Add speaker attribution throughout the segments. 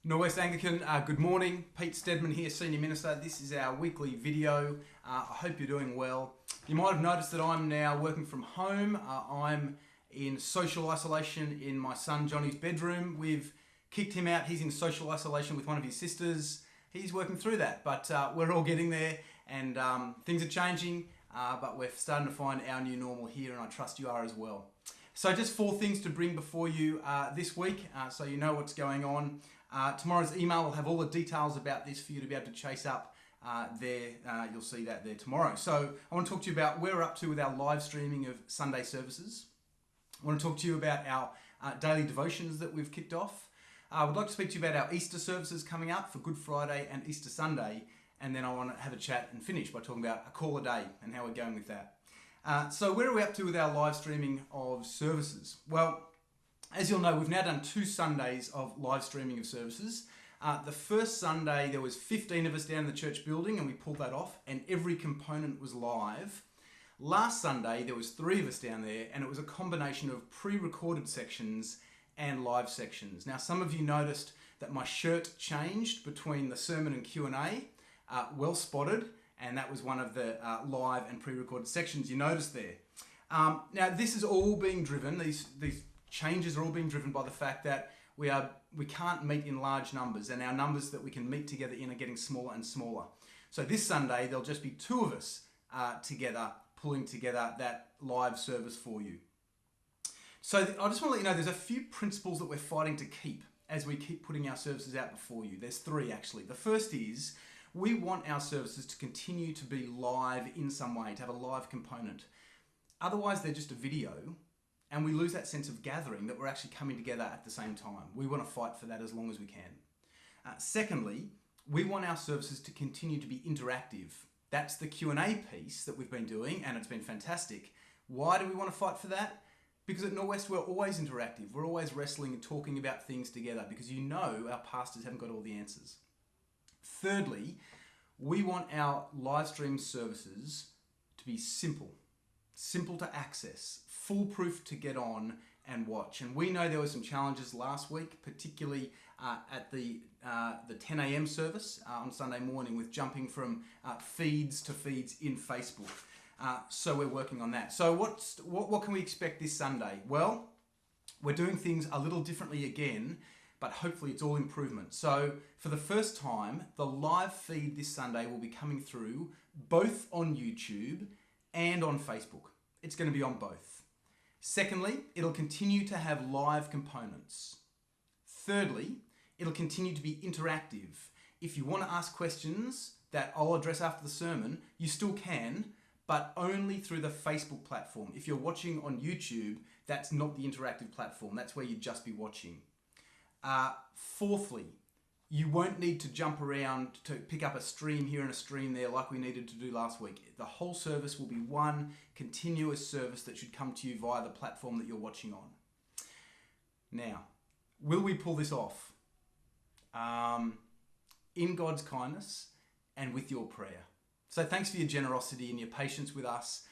Speaker 1: Norwest Anglican, good morning. Pete Stedman here, Senior Minister. This is our weekly video. I hope you're doing well. You might have noticed that I'm now working from home. I'm in social isolation in my son Johnny's bedroom. We've kicked him out. He's in social isolation with one of his sisters. He's working through that, but we're all getting there and things are changing, but we're starting to find our new normal here, and I trust you are as well. So just 4 things to bring before you this week, so you know what's going on. Tomorrow's email will have all the details about this for you to be able to chase up there. You'll see that there tomorrow. So I want to talk to you about where we're up to with our live streaming of Sunday services. I want to talk to you about our daily devotions that we've kicked off. I would like to speak to you about our Easter services coming up for Good Friday and Easter Sunday. And then I want to have a chat and finish by talking about a call a day and how we're going with that. So where are we up to with our live streaming of services? Well, as you'll know, we've now done 2 Sundays of live streaming of services. The first Sunday, there was 15 of us down in the church building, and we pulled that off, and every component was live. Last Sunday, there was 3 of us down there, and it was a combination of pre-recorded sections and live sections. Now, some of you noticed that my shirt changed between the sermon and Q&A. Well spotted, and that was one of the live and pre-recorded sections you noticed there. Now, this is all being driven, these changes are all being driven by the fact that we can't meet in large numbers, and our numbers that we can meet together in are getting smaller and smaller. So this Sunday, there'll just be 2 of us together, pulling together that live service for you. So I just want to let you know there's a few principles that we're fighting to keep as we keep putting our services out before you. There's 3 actually. The first is we want our services to continue to be live in some way, to have a live component. Otherwise, they're just a video, and we lose that sense of gathering, that we're actually coming together at the same time. We want to fight for that as long as we can. Secondly, we want our services to continue to be interactive. That's the Q&A piece that we've been doing, and it's been fantastic. Why do we want to fight for that? Because at Norwest, we're always interactive. We're always wrestling and talking about things together, because you know our pastors haven't got all the answers. Thirdly, we want our live stream services to be simple to access, foolproof to get on and watch. And we know there were some challenges last week, particularly at the 10 a.m. service on Sunday morning, with jumping from feeds to feeds in Facebook. So we're working on that. So what can we expect this Sunday? Well, we're doing things a little differently again, but hopefully it's all improvement. So for the first time, the live feed this Sunday will be coming through both on YouTube and on Facebook. It's going to be on both. Secondly, it'll continue to have live components. Thirdly, it'll continue to be interactive. If you want to ask questions that I'll address after the sermon, you still can, but only through the Facebook platform. If you're watching on YouTube, that's not the interactive platform. That's where you'd just be watching. Fourthly, you won't need to jump around to pick up a stream here and a stream there like we needed to do last week. The whole service will be one continuous service that should come to you via the platform that you're watching on. Now, will we pull this off? In God's kindness and with your prayer. So thanks for your generosity and your patience with us.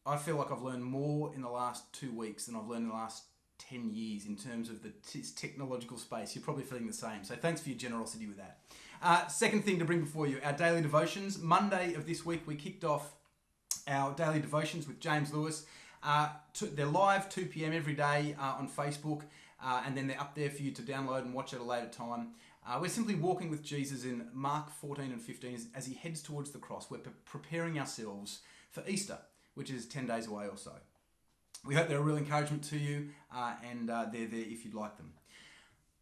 Speaker 1: I feel like I've learned more in the last 2 weeks than I've learned in the last 10 years in terms of the technological space. You're probably feeling the same. So thanks for your generosity with that. Second thing to bring before you, our daily devotions. Monday of this week, we kicked off our daily devotions with James Lewis. They're live 2 p.m. every day on Facebook, and then they're up there for you to download and watch at a later time. We're simply walking with Jesus in Mark 14 and 15 as he heads towards the cross. We're preparing ourselves for Easter, which is 10 days away or so. We hope they're a real encouragement to you, and they're there if you'd like them.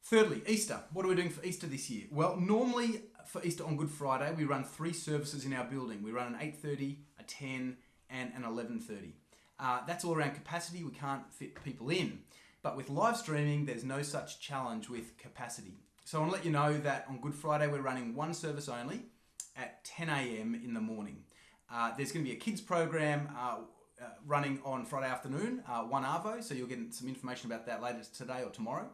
Speaker 1: Thirdly, Easter. What are we doing for Easter this year? Well, normally for Easter on Good Friday, we run 3 services in our building. We run an 8:30, a 10, and an 11:30. That's all around capacity. We can't fit people in. But with live streaming, there's no such challenge with capacity. So I want to let you know that on Good Friday, we're running 1 service only at 10 a.m. in the morning. There's going to be a kids program running on Friday afternoon, 1 Arvo, so you'll get some information about that later today or tomorrow.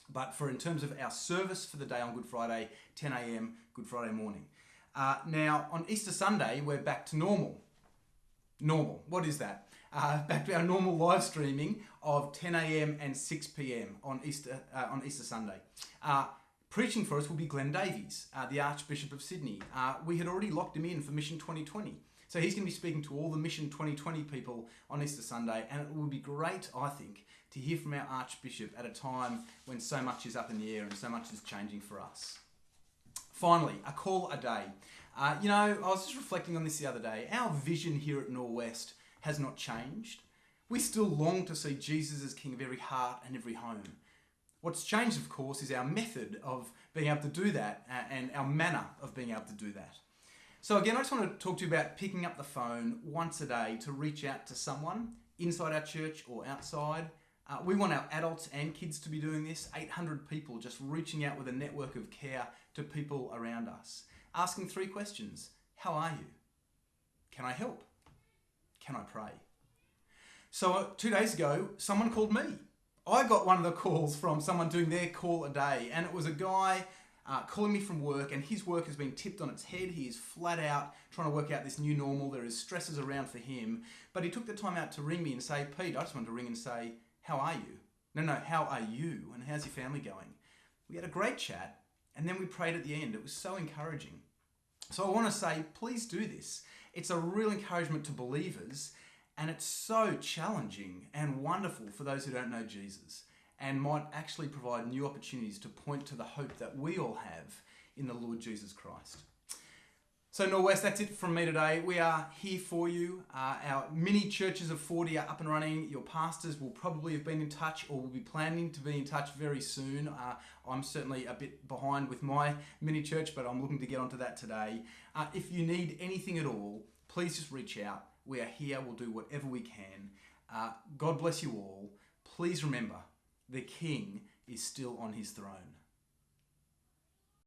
Speaker 1: But in terms of our service for the day on Good Friday, 10 a.m. Good Friday morning. Now, on Easter Sunday, we're back to normal. Normal, what is that? Back to our normal live streaming of 10 a.m. and 6 p.m. on Easter Sunday. Preaching for us will be Glenn Davies, the Archbishop of Sydney. We had already locked him in for Mission 2020. So he's going to be speaking to all the Mission 2020 people on Easter Sunday, and it will be great, I think, to hear from our Archbishop at a time when so much is up in the air and so much is changing for us. Finally, a call a day. I was just reflecting on this the other day. Our vision here at Norwest has not changed. We still long to see Jesus as King of every heart and every home. What's changed, of course, is our method of being able to do that and our manner of being able to do that. So again, I just want to talk to you about picking up the phone once a day to reach out to someone inside our church or outside. We want our adults and kids to be doing this. 800 people just reaching out with a network of care to people around us. Asking 3 questions. How are you? Can I help? Can I pray? So 2 days ago, someone called me. I got one of the calls from someone doing their call a day, and it was a guy calling me from work, and his work has been tipped on its head. He is flat out trying to work out this new normal. There is stresses around for him, but he took the time out to ring me and say, Pete, I just wanted to ring and say, how are you? No, how are you? And how's your family going? We had a great chat, and then we prayed at the end. It was so encouraging. So I want to say, please do this. It's a real encouragement to believers, and it's so challenging and wonderful for those who don't know Jesus, and might actually provide new opportunities to point to the hope that we all have in the Lord Jesus Christ. So Norwest, that's it from me today. We are here for you. Our mini churches of 40 are up and running. Your pastors will probably have been in touch or will be planning to be in touch very soon. I'm certainly a bit behind with my mini church, but I'm looking to get onto that today. If you need anything at all, please just reach out. We are here. We'll do whatever we can. God bless you all. Please remember, the King is still on his throne.